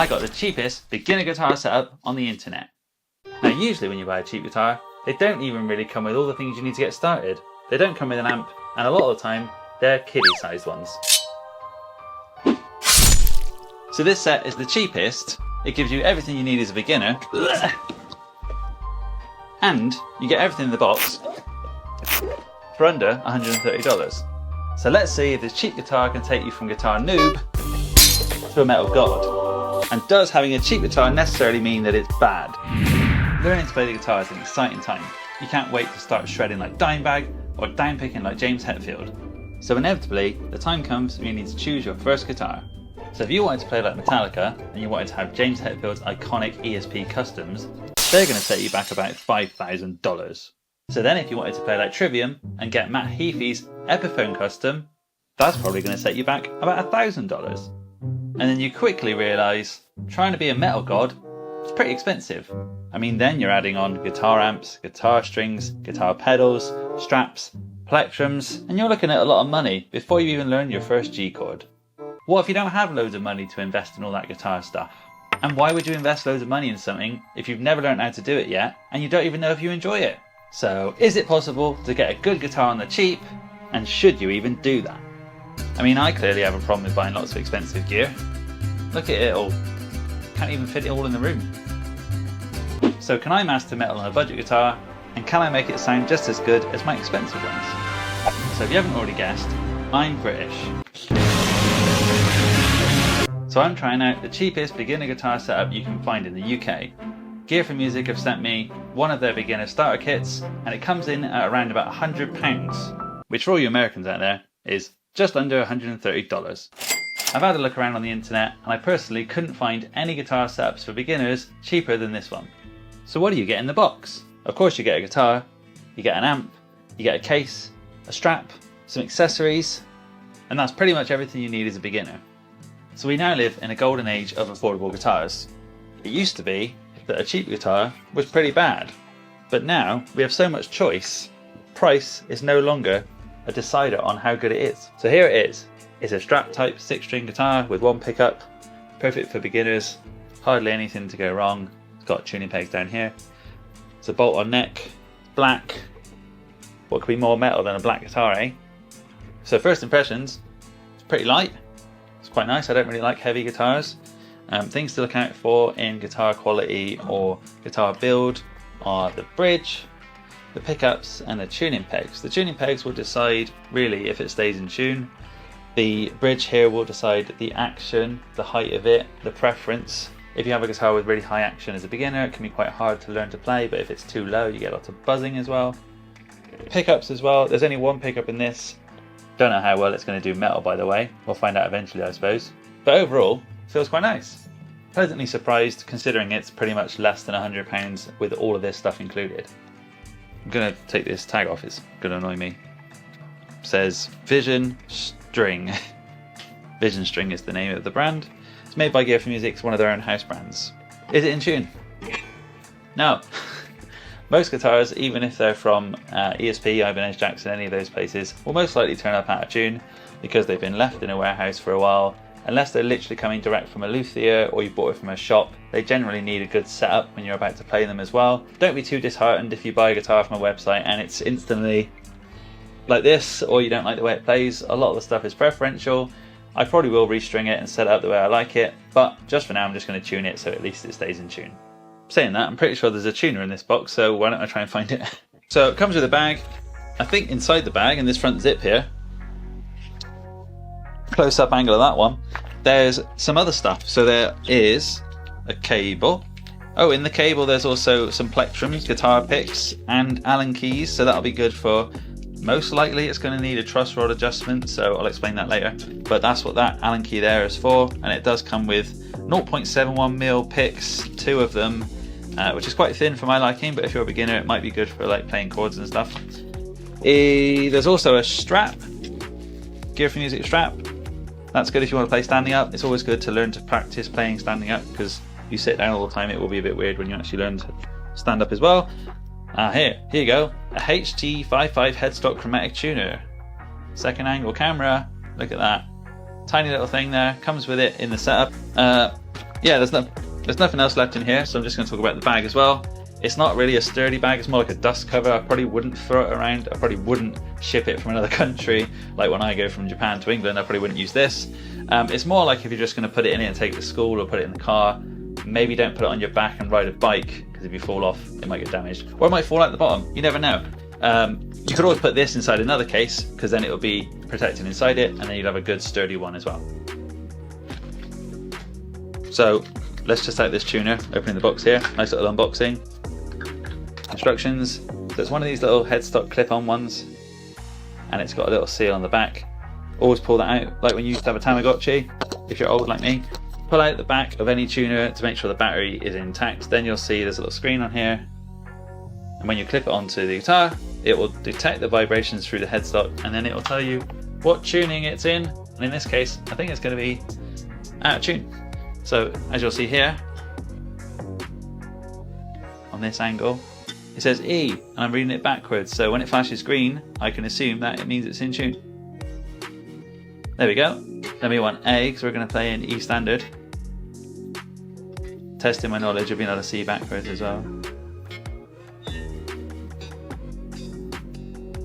I got the cheapest beginner guitar setup on the internet. Now usually when you buy a cheap guitar, they don't even really come with all the things you need to get started. They don't come with an amp, and a lot of the time, they're kiddie sized ones. So this set is the cheapest. It gives you everything you need as a beginner. And you get everything in the box for under $130. So let's see if this cheap guitar can take you from guitar noob to a metal god. And does having a cheap guitar necessarily mean that it's bad? Learning to play the guitar is an exciting time. You can't wait to start shredding like Dimebag or downpicking like James Hetfield. So inevitably, the time comes when you need to choose your first guitar. So if you wanted to play like Metallica and you wanted to have James Hetfield's iconic ESP customs, they're going to set you back about $5,000. So then if you wanted to play like Trivium and get Matt Heafy's Epiphone custom, that's probably going to set you back about $1,000. And then you quickly realise trying to be a metal god is pretty expensive. I mean, then you're adding on guitar amps, guitar strings, guitar pedals, straps, plectrums, and you're looking at a lot of money before you even learn your first G chord. What if you don't have loads of money to invest in all that guitar stuff? And why would you invest loads of money in something if you've never learned how to do it yet and you don't even know if you enjoy it? So is it possible to get a good guitar on the cheap, and should you even do that? I mean, I clearly have a problem with buying lots of expensive gear. Look at it all. Can't even fit it all in the room. So can I master metal on a budget guitar, and can I make it sound just as good as my expensive ones? So if you haven't already guessed, I'm British. So I'm trying out the cheapest beginner guitar setup you can find in the UK. Gear for Music have sent me one of their beginner starter kits, and it comes in at around about £100, which for all you Americans out there is just under $130. I've had a look around on the internet, and I personally couldn't find any guitar setups for beginners cheaper than this one. So what do you get in the box? Of course you get a guitar, you get an amp, you get a case, a strap, some accessories, and that's pretty much everything you need as a beginner. So we now live in a golden age of affordable guitars. It used to be that a cheap guitar was pretty bad, but now we have so much choice, price is no longer a decider on how good it is. So here it is. It's a strap type 6-string guitar with one pickup, perfect for beginners, hardly anything to go wrong. It's got tuning pegs down here. It's a bolt on neck, black. What could be more metal than a black guitar, eh? So first impressions, it's pretty light. It's quite nice. I don't really like heavy guitars. Things to look out for in guitar quality or guitar build are the bridge, the pickups and the tuning pegs. The tuning pegs will decide really if it stays in tune. The bridge here will decide the action, the height of it, the preference. If you have a guitar with really high action as a beginner, it can be quite hard to learn to play, but if it's too low, you get lots of buzzing as well. Pickups as well. There's only one pickup in this. Don't know how well it's going to do metal, by the way. We'll find out eventually, I suppose. But overall, it feels quite nice. Pleasantly surprised, considering it's pretty much less than £100 with all of this stuff included. I'm going to take this tag off, it's going to annoy me. It says Vision String. Vision String is the name of the brand. It's made by Gear for Music, it's one of their own house brands. Is it in tune? No. Most guitars, even if they're from ESP, Ibanez Jackson, any of those places, will most likely turn up out of tune because they've been left in a warehouse for a while. Unless they're literally coming direct from a luthier or you bought it from a shop, they generally need a good setup when you're about to play them as well. Don't be too disheartened if you buy a guitar from a website and it's instantly like this, or you don't like the way it plays. A lot of the stuff is preferential. I probably will restring it and set it up the way I like it, but just for now I'm just going to tune it so at least it stays in tune. Saying that, I'm pretty sure there's a tuner in this box, so why don't I try and find it? So it comes with a bag. I think inside the bag, in this front zip here, close-up angle of that one, there's some other stuff. So there is a cable. Oh, in the cable there's also some plectrums, guitar picks, and Allen keys, so that'll be good for, most likely it's going to need a truss rod adjustment, so I'll explain that later. But that's what that Allen key there is for, and it does come with 0.71mm picks, 2 of them, which is quite thin for my liking, but if you're a beginner it might be good for like playing chords and stuff. There's also a strap, Gear for Music strap. That's good if you want to play standing up. It's always good to learn to practice playing standing up, because you sit down all the time, it will be a bit weird when you actually learn to stand up as well. Here you go, a HT55 headstock chromatic tuner. Second angle camera, look at that. Tiny little thing there, comes with it in the setup. yeah, there's nothing else left in here, so I'm just going to talk about the bag as well. It's not really a sturdy bag, it's more like a dust cover. I probably wouldn't throw it around, I probably wouldn't ship it from another country. Like when I go from Japan to England, I probably wouldn't use this. It's more like if you're just going to put it in it and take it to school, or put it in the car. Maybe don't put it on your back and ride a bike, because if you fall off, it might get damaged. Or it might fall out the bottom, you never know. You could always put this inside another case, because then it will be protected inside it, and then you'd have a good sturdy one as well. So let's just out this tuner, opening the box here. Nice little unboxing. Instructions. So it's one of these little headstock clip-on ones, and it's got a little seal on the back. Always pull that out, like when you used to have a Tamagotchi, if you're old like me. Pull out the back of any tuner to make sure the battery is intact. Then you'll see there's a little screen on here, and when you clip it onto the guitar, it will detect the vibrations through the headstock, and then it will tell you what tuning it's in. And in this case, I think it's going to be out of tune. So as you'll see here, on this angle, it says E, and I'm reading it backwards. So when it flashes green, I can assume that it means it's in tune. There we go. Then we want A, because we're going to play in E standard. Testing my knowledge of being able to see backwards as well.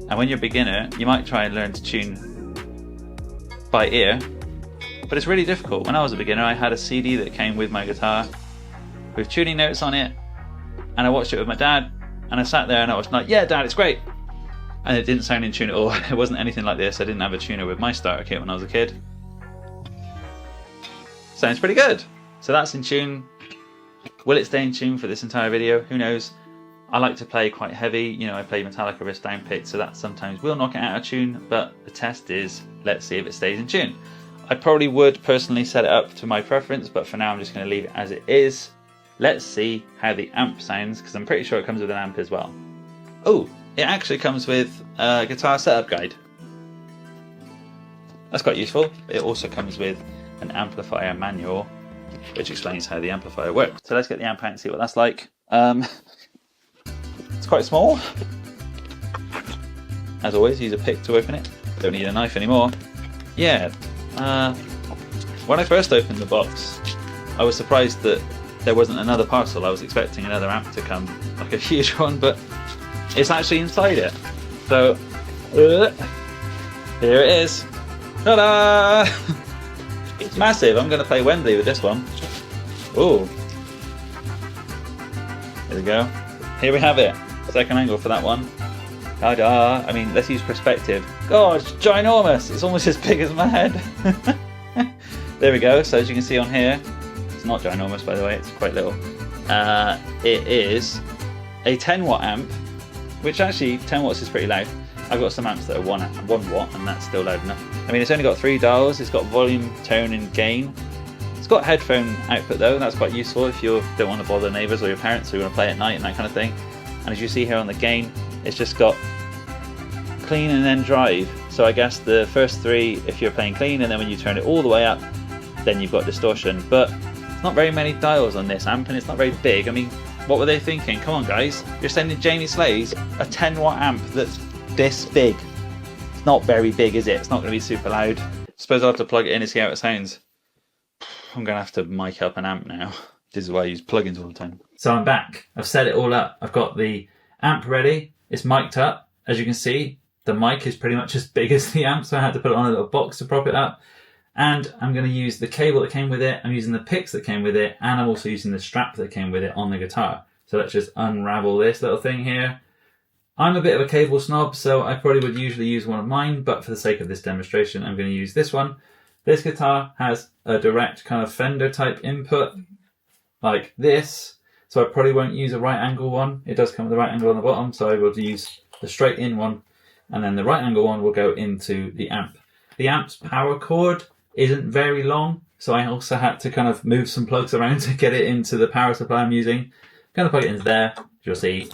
And when you're a beginner, you might try and learn to tune by ear, but it's really difficult. When I was a beginner, I had a CD that came with my guitar with tuning notes on it, and I watched it with my dad, and I sat there and I was like, yeah dad, it's great. And it didn't sound in tune at all. It wasn't anything like this. I didn't have a tuner with my starter kit when I was a kid. Sounds pretty good. So that's in tune. Will it stay in tune for this entire video? Who knows? I like to play quite heavy. You know, I play Metallica wrist down pick, so that sometimes will knock it out of tune, but the test is, let's see if it stays in tune. I probably would personally set it up to my preference, but for now I'm just going to leave it as it is. Let's see how the amp sounds, because I'm pretty sure it comes with an amp as well. Oh, it actually comes with a guitar setup guide. That's quite useful. It also comes with an amplifier manual, which explains how the amplifier works. So let's get the amp out and see what that's like. It's quite small. As always, use a pick to open it. Don't need a knife anymore. Yeah, when I first opened the box, I was surprised that there wasn't another parcel. I was expecting another amp to come, like a huge one, but it's actually inside it. So, here it is. Ta-da! It's massive. I'm going to play Wembley with this one. Ooh. Here we go. Here we have it. Second angle for that one. Ta-da! I mean, let's use perspective. God, it's ginormous. It's almost as big as my head. There we go. So as you can see on here, it's not ginormous, by the way. It's quite little. It is a 10 watt amp, which actually 10 watts is pretty loud. I've got some amps that are 1 watt, and that's still loud enough. I mean, it's only got 3 dials. It's got volume, tone, and gain. It's got headphone output though, and that's quite useful if you don't want to bother neighbours or your parents, so you want to play at night and that kind of thing. And as you see here on the gain, it's just got clean and then drive. So I guess the first 3 if you're playing clean, and then when you turn it all the way up, then you've got distortion. But it's not very many dials on this amp, and it's not very big. I mean, what were they thinking? Come on guys, you're sending Jamie Slays a 10 watt amp that's this big. It's not very big, is it? It's not going to be super loud. Suppose I'll have to plug it in and see how it sounds. I'm going to have to mic up an amp now. This is why I use plugins all the time. So I'm back. I've set it all up. I've got the amp ready. It's mic'd up. As you can see, the mic is pretty much as big as the amp, so I had to put it on a little box to prop it up. And I'm going to use the cable that came with it. I'm using the picks that came with it, and I'm also using the strap that came with it on the guitar. So let's just unravel this little thing here. I'm a bit of a cable snob, so I probably would usually use one of mine, but for the sake of this demonstration, I'm going to use this one. This guitar has a direct kind of Fender type input, like this, so I probably won't use a right angle one. It does come with a right angle on the bottom, so I will use the straight in one, and then the right angle one will go into the amp. The amp's power cord isn't very long, so I also had to kind of move some plugs around to get it into the power supply I'm using. I'm going to plug it into there, as you'll see.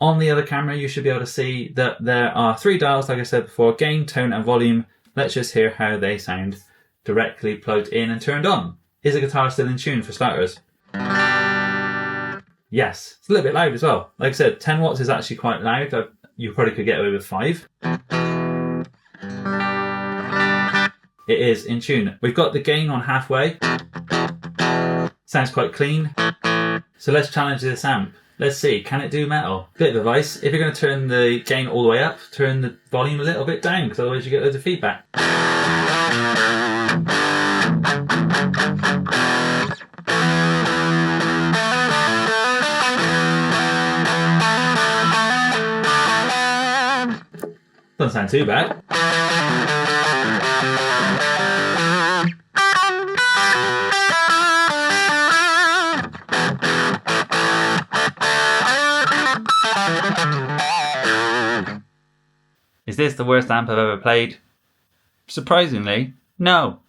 On the other camera, you should be able to see that there are 3 dials, like I said before, gain, tone, and volume. Let's just hear how they sound directly plugged in and turned on. Is the guitar still in tune for starters? Yes, it's a little bit loud as well. Like I said, 10 watts is actually quite loud. You probably could get away with 5. It is in tune. We've got the gain on halfway. Sounds quite clean. So let's challenge this amp. Let's see, can it do metal? Bit of advice, if you're going to turn the gain all the way up, turn the volume a little bit down, because otherwise you get loads of feedback. Doesn't sound too bad. Is this the worst amp I've ever played? Surprisingly, no.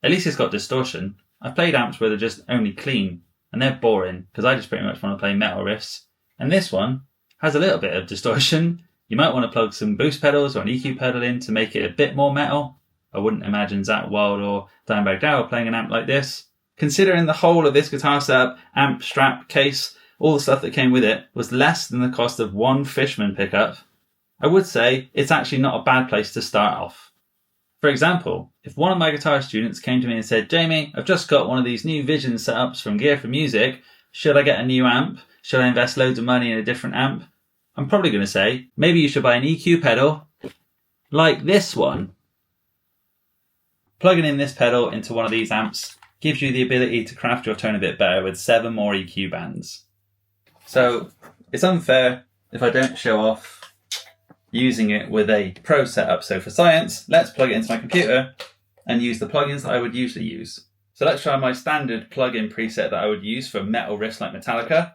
At least it's got distortion. I've played amps where they're just only clean, and they're boring, because I just pretty much want to play metal riffs. And this one has a little bit of distortion. You might want to plug some boost pedals or an EQ pedal in to make it a bit more metal. I wouldn't imagine Zach Wild or Dimebag Darrell playing an amp like this. Considering the whole of this guitar setup, amp, strap, case, all the stuff that came with it, was less than the cost of one Fishman pickup, I would say it's actually not a bad place to start off. For example, if one of my guitar students came to me and said, Jamie, I've just got one of these new Vision setups from Gear for Music, should I get a new amp? Should I invest loads of money in a different amp? I'm probably going to say, maybe you should buy an EQ pedal, like this one. Plugging in this pedal into one of these amps gives you the ability to craft your tone a bit better with 7 more EQ bands. So it's unfair if I don't show off using it with a pro setup. So for science, let's plug it into my computer and use the plugins that I would usually use. So let's try my standard plugin preset that I would use for metal riffs like Metallica.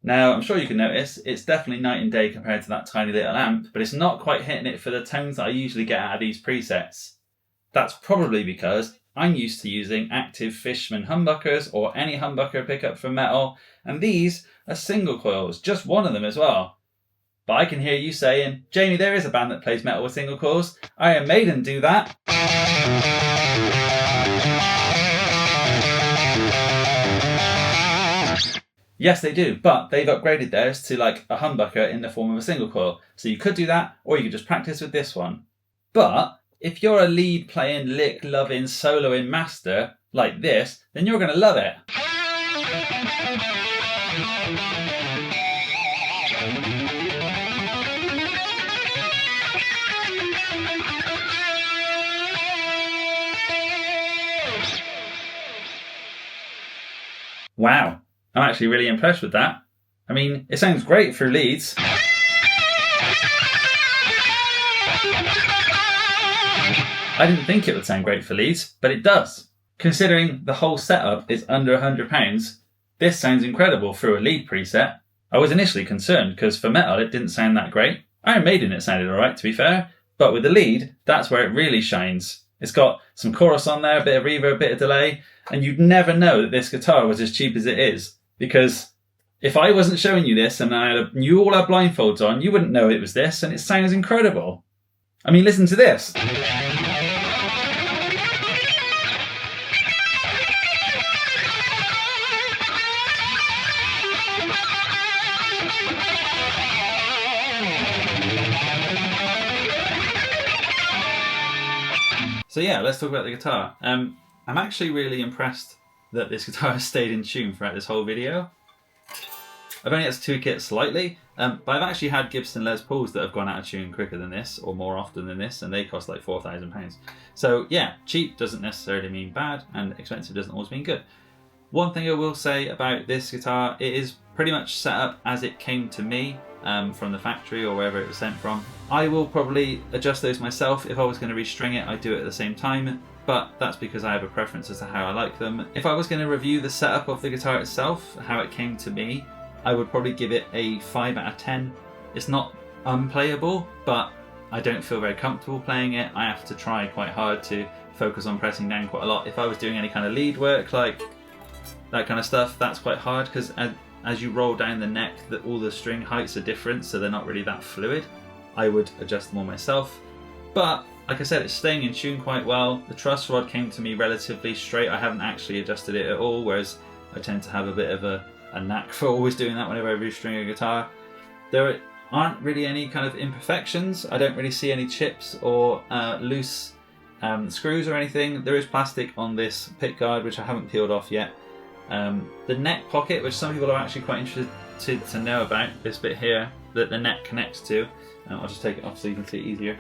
Now, I'm sure you can notice, it's definitely night and day compared to that tiny little amp, but it's not quite hitting it for the tones that I usually get out of these presets. That's probably because I'm used to using active Fishman humbuckers or any humbucker pickup for metal, and these are single coils, just one of them as well. But I can hear you saying, Jamie, there is a band that plays metal with single coils. Iron Maiden do that. Yes, they do, but they've upgraded theirs to like a humbucker in the form of a single coil. So you could do that, or you could just practice with this one. But if you're a lead playing, lick loving, soloing master like this, then you're going to love it. Wow. I'm actually really impressed with that. I mean, it sounds great for leads. I didn't think it would sound great for leads, but it does. Considering the whole setup is under £100, this sounds incredible for a lead preset. I was initially concerned because for metal it didn't sound that great. Iron Maiden it sounded alright to be fair, but with the lead, that's where it really shines. It's got some chorus on there, a bit of reverb, a bit of delay, and you'd never know that this guitar was as cheap as it is. Because if I wasn't showing you this and you all had blindfolds on, you wouldn't know it was this, and it sounds incredible. I mean, listen to this. So yeah, let's talk about the guitar. I'm actually really impressed that this guitar has stayed in tune throughout this whole video. I've only had to tweak it slightly, but I've actually had Gibson Les Pauls that have gone out of tune quicker than this, or more often than this, and they cost like £4,000. So yeah, cheap doesn't necessarily mean bad, and expensive doesn't always mean good. One thing I will say about this guitar, it is pretty much set up as it came to me from the factory or wherever it was sent from. I will probably adjust those myself. If I was going to restring it, I'd do it at the same time, but that's because I have a preference as to how I like them. If I was going to review the setup of the guitar itself, how it came to me, I would probably give it a 5 out of 10. It's not unplayable, but I don't feel very comfortable playing it. I have to try quite hard to focus on pressing down quite a lot. If I was doing any kind of lead work, like that kind of stuff, that's quite hard because as you roll down the neck, all the string heights are different, so they're not really that fluid. I would adjust them all myself. But like I said, it's staying in tune quite well. The truss rod came to me relatively straight. I haven't actually adjusted it at all, whereas I tend to have a bit of a a knack for always doing that whenever I restring a guitar. There aren't really any kind of imperfections. I don't really see any chips or loose screws or anything. There is plastic on this pick guard which I haven't peeled off yet. The neck pocket, which some people are actually quite interested to know about, this bit here that the neck connects to, I'll just take it off so you can see it easier,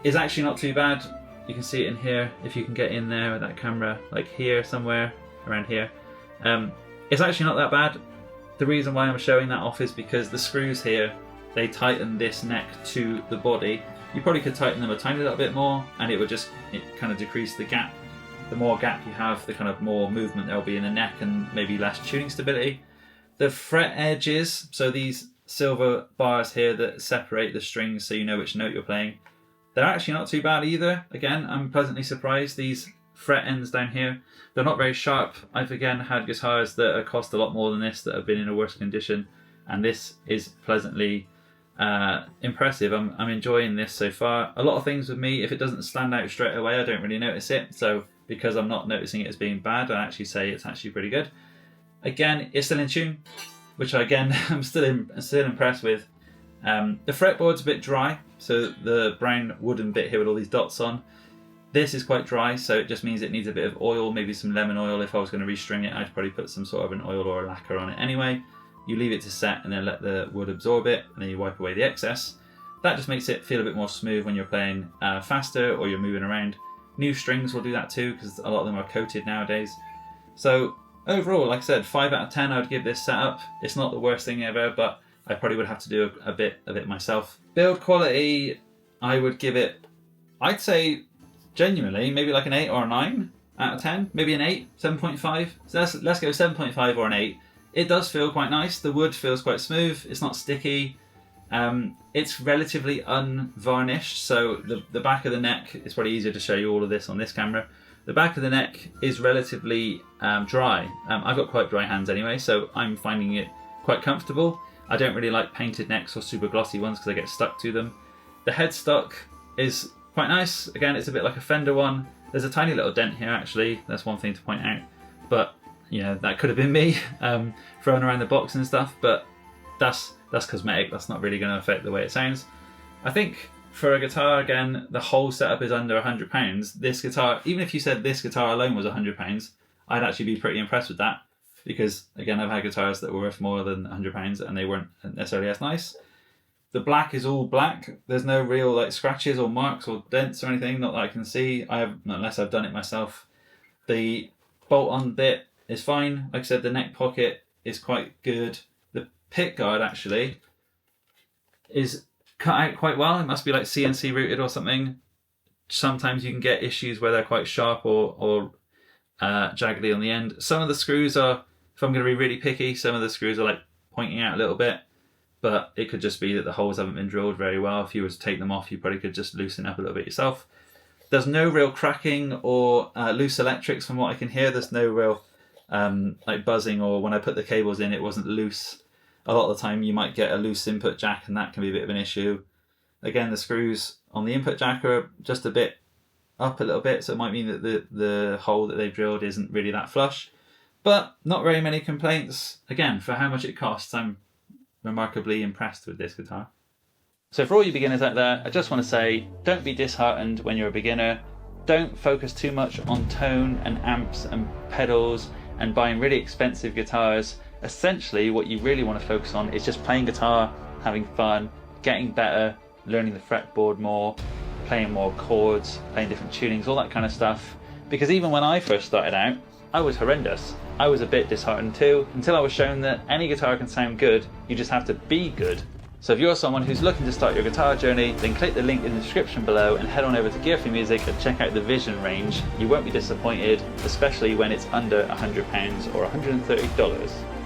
is actually not too bad. You can see it in here if you can get in there with that camera, like here somewhere around here. It's actually not that bad. The reason why I'm showing that off is because the screws here, they tighten this neck to the body. You probably could tighten them a tiny little bit more and it kind of decrease the gap. The more gap you have, the kind of more movement there'll be in the neck and maybe less tuning stability. The fret edges, so these silver bars here that separate the strings so you know which note you're playing, they're actually not too bad either. Again, I'm pleasantly surprised. These fret ends down here, they're not very sharp. I've again had guitars that cost a lot more than this that have been in a worse condition, and this is pleasantly impressive. I'm enjoying this so far. A lot of things with me, if it doesn't stand out straight away, I don't really notice it. So because I'm not noticing it as being bad, I actually say it's actually pretty good. Again, it's still in tune, which again I'm still impressed with. The fretboard's a bit dry, so the brown wooden bit here with all these dots on, this is quite dry, so it just means it needs a bit of oil, maybe some lemon oil. If I was going to restring it, I'd probably put some sort of an oil or a lacquer on it anyway. You leave it to set and then let the wood absorb it, and then you wipe away the excess. That just makes it feel a bit more smooth when you're playing faster or you're moving around. New strings will do that too, because a lot of them are coated nowadays. So overall, like I said, 5 out of 10 I would give this setup. It's not the worst thing ever, but I probably would have to do a bit of it myself. Build quality, I would give it, I'd say genuinely, maybe like an 8 or a 9 out of 10. Maybe an 8, 7.5. So let's go 7.5 or an 8. It does feel quite nice. The wood feels quite smooth. It's not sticky. It's relatively unvarnished, so the back of the neck, it's probably easier to show you all of this on this camera. The back of the neck is relatively dry. I've got quite dry hands anyway, so I'm finding it quite comfortable. I don't really like painted necks or super glossy ones because I get stuck to them. The headstock is quite nice. Again, it's a bit like a Fender one. There's a tiny little dent here actually. That's one thing to point out. But you know, that could have been me throwing around the box and stuff, but that's cosmetic. That's not really going to affect the way it sounds. I think for a guitar, again, the whole setup is under £100. This guitar, even if you said this guitar alone was £100, I'd actually be pretty impressed with that, because again, I've had guitars that were worth more than £100 and they weren't necessarily as nice. The black is all black. There's no real like scratches or marks or dents or anything, not that I can see. Unless I've done it myself. The bolt-on bit is fine. Like I said, the neck pocket is quite good. The pick guard actually is cut out quite well. It must be like CNC routed or something. Sometimes you can get issues where they're quite sharp or jaggedy on the end. Some of the screws are, if I'm going to be really picky, some of the screws are like pointing out a little bit, but it could just be that the holes haven't been drilled very well. If you were to take them off, you probably could just loosen up a little bit yourself. There's no real cracking or loose electrics from what I can hear. There's no real like buzzing, or when I put the cables in, it wasn't loose. A lot of the time you might get a loose input jack and that can be a bit of an issue. Again, the screws on the input jack are just a bit up a little bit, so it might mean that the hole that they've drilled isn't really that flush. But not very many complaints. Again, for how much it costs, I'm remarkably impressed with this guitar. So for all you beginners out there, I just want to say, don't be disheartened when you're a beginner. Don't focus too much on tone and amps and pedals and buying really expensive guitars. Essentially, what you really want to focus on is just playing guitar, having fun, getting better, learning the fretboard more, playing more chords, playing different tunings, all that kind of stuff. Because even when I first started out, I was horrendous. I was a bit disheartened too, until I was shown that any guitar can sound good, you just have to be good. So if you're someone who's looking to start your guitar journey, then click the link in the description below and head on over to Gear for Music and check out the Vision range. You won't be disappointed, especially when it's under £100 or $130.